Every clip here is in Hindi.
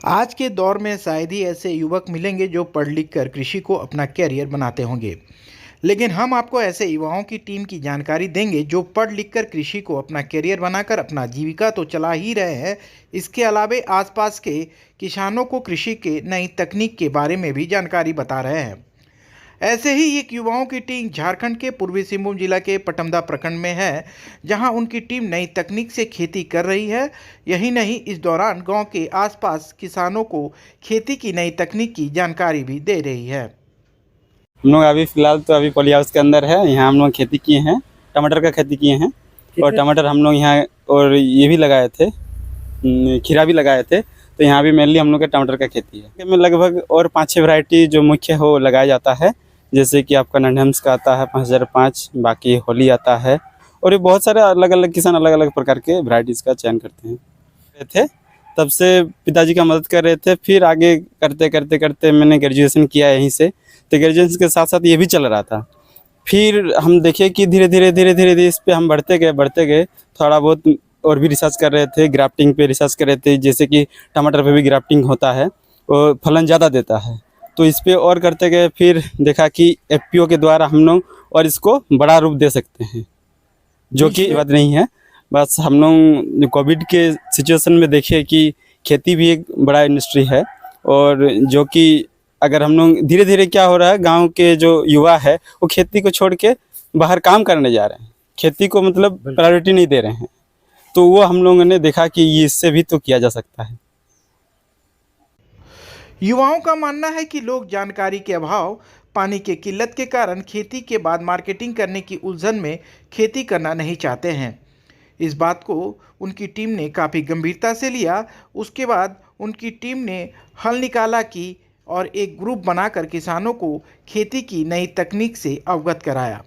आज के दौर में शायद ही ऐसे युवक मिलेंगे जो पढ़ लिख कर कृषि को अपना कैरियर बनाते होंगे। लेकिन हम आपको ऐसे युवाओं की टीम की जानकारी देंगे जो पढ़ लिख कर कृषि को अपना कैरियर बनाकर अपना जीविका तो चला ही रहे हैं। इसके अलावे आसपास के किसानों को कृषि के नई तकनीक के बारे में भी जानकारी बता रहे हैं। ऐसे ही एक युवाओं की टीम झारखंड के पूर्वी सिंहभूम जिला के पटमदा प्रखंड में है, जहां उनकी टीम नई तकनीक से खेती कर रही है। यही नहीं, इस दौरान गांव के आसपास किसानों को खेती की नई तकनीक की जानकारी भी दे रही है। हम लोग अभी फिलहाल तो अभी पॉली हाउस के अंदर है। यहाँ हम लोग खेती किए हैं, टमाटर का खेती किए हैं। और टमाटर हम लोग यहाँ और ये भी लगाए थे, खीरा भी लगाए थे। तो यहाँ भी मेनली हम लोग का टमाटर का खेती है। में लगभग और 5-6 वैरायटी जो मुख्य हो लगाया जाता है, जैसे कि आपका नन्हम्स का आता है 5005, बाकी होली आता है। और ये बहुत सारे अलग अलग किसान अलग अलग प्रकार के वैरायटीज़ का चयन करते हैं। तब से पिताजी का मदद कर रहे थे, फिर आगे करते करते करते मैंने ग्रेजुएशन किया यहीं से। तो ग्रेजुएशन के साथ साथ ये भी चल रहा था। फिर हम देखे कि धीरे धीरे इस पे हम बढ़ते गए। थोड़ा बहुत और भी रिसर्च कर रहे थे, ग्राफ्टिंग पे रिसर्च कर रहे थे, जैसे कि टमाटर पे भी ग्राफ्टिंग होता है और फलन ज़्यादा देता है। तो इस पे और करते गए, फिर देखा कि एफपीओ के द्वारा हम लोग और इसको बड़ा रूप दे सकते हैं, जो कि बात नहीं है। बस हम लोग कोविड के सिचुएशन में देखे कि खेती भी एक बड़ा इंडस्ट्री है, और जो कि अगर हम लोग धीरे धीरे क्या हो रहा है, गांव के जो युवा है वो खेती को छोड़ के बाहर काम करने जा रहे हैं, खेती को मतलब प्रायोरिटी नहीं दे रहे हैं। तो वो हम लोगों ने देखा कि ये इससे भी तो किया जा सकता है। युवाओं का मानना है कि लोग जानकारी के अभाव, पानी की किल्लत के कारण खेती के बाद मार्केटिंग करने की उलझन में खेती करना नहीं चाहते हैं। इस बात को उनकी टीम ने काफ़ी गंभीरता से लिया। उसके बाद उनकी टीम ने हल निकाला कि और एक ग्रुप बनाकर किसानों को खेती की नई तकनीक से अवगत कराया।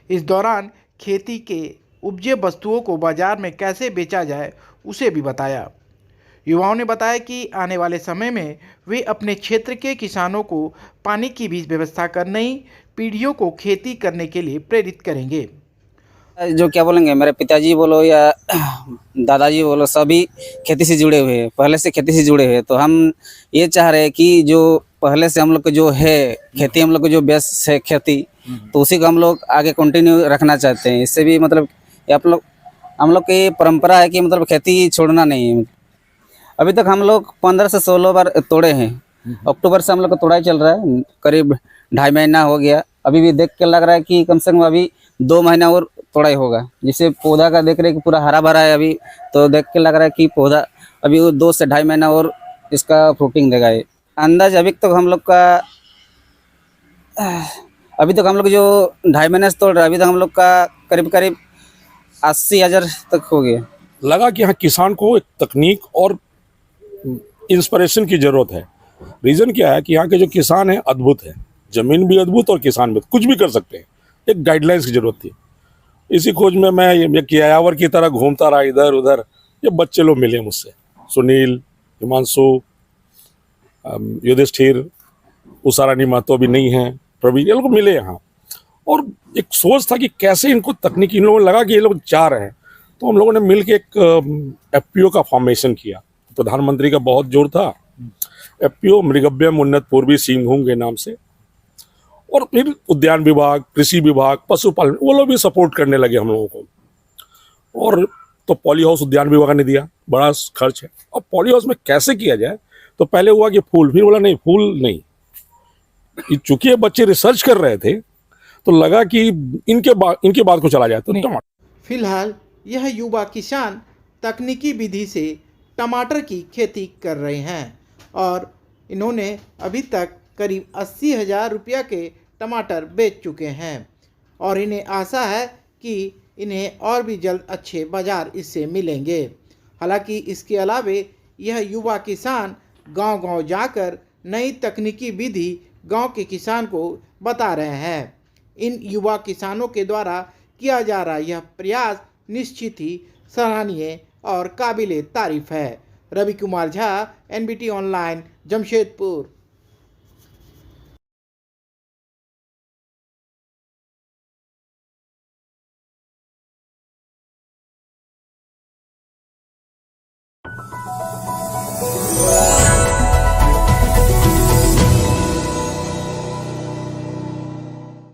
इस दौरान खेती के उपजे वस्तुओं को बाजार में कैसे बेचा जाए उसे भी बताया। युवाओं ने बताया कि आने वाले समय में वे अपने क्षेत्र के किसानों को पानी की भी व्यवस्था कर नई पीढ़ियों को खेती करने के लिए प्रेरित करेंगे। जो क्या बोलेंगे, मेरे पिताजी बोलो या दादाजी बोलो, सभी खेती से जुड़े हुए हैं, पहले से खेती से जुड़े हुए हैं। तो हम ये चाह रहे हैं कि जो पहले से हम लोग को जो है खेती, हम लोग को जो बेस है खेती, तो उसी को हम लोग आगे कंटिन्यू रखना चाहते हैं। इससे भी मतलब हम लोग की परंपरा है कि मतलब खेती छोड़ना नहीं है। अभी तक हम लोग 15 से 16 बार तोड़े हैं। अक्टूबर से हम लोग का तोड़ाई चल रहा है, करीब 2.5 महीना हो गया। अभी भी देख के लग रहा है कि कम से कम अभी 2 महीना और तोड़ाई होगा। जिससे पौधा का देख रहे कि पूरा हरा भरा है अभी, तो देख के लग रहा है कि पौधा अभी 2 से 2.5 महीना और इसका फ्रूटिंग देगा। ये अंदाज अभी तक हम लोग जो 2.5 महीने से तोड़ रहा है, अभी तक हम लोग का करीब 80,000 तक हो गया। लगा कि हाँ, किसान को एक तकनीक और इंस्पिरेशन की ज़रूरत है। रीज़न क्या है कि यहाँ के जो किसान हैं अद्भुत है, ज़मीन भी अद्भुत और किसान भी, कुछ भी कर सकते हैं। एक गाइडलाइंस की ज़रूरत थी। इसी खोज में मैं ये कियावर की तरह घूमता रहा इधर उधर। ये बच्चे लोग मिले मुझसे, सुनील, हिमांशु, युधिष्ठिर, उषारानी महतो भी नहीं है, प्रवीण, ये लोग मिले यहाँ। और एक सोच था कि कैसे इनको तकनीक, इन लोगों को लगा कि ये लोग चाह रहे हैं। तो हम लोगों ने मिल के एक एफपीओ का फॉर्मेशन किया। प्रधानमंत्री का बहुत जोर था। एफपीओ मृगव्यम उन्नत पूर्वी सिंहभूम के नाम से। और फिर उद्यान विभाग, कृषि विभाग, पशुपालन, वो लोग भी सपोर्ट करने लगे हम लोगों को। और तो पॉली हाउस उद्यान विभाग ने दिया, बड़ा खर्च है। और पॉली हाउस में कैसे किया जाए, तो पहले हुआ कि फूल, फिर बोला नहीं फूल नहीं। चूंकि ये बच्चे रिसर्च कर रहे थे तो लगा कि इनके बाद को चला जाए तो टमाटर। फिलहाल यह युवा किसान तकनीकी विधि से टमाटर की खेती कर रहे हैं और इन्होंने अभी तक करीब 80,000 रुपया के टमाटर बेच चुके हैं और इन्हें आशा है कि इन्हें और भी जल्द अच्छे बाज़ार इससे मिलेंगे। हालांकि इसके अलावे यह युवा किसान गांव-गांव जाकर नई तकनीकी विधि गांव के किसान को बता रहे हैं। इन युवा किसानों के द्वारा किया जा रहा यह प्रयास निश्चित ही सराहनीय और काबिले तारीफ है। Ravi Kumar Jha, NBT online, Jamshedpur.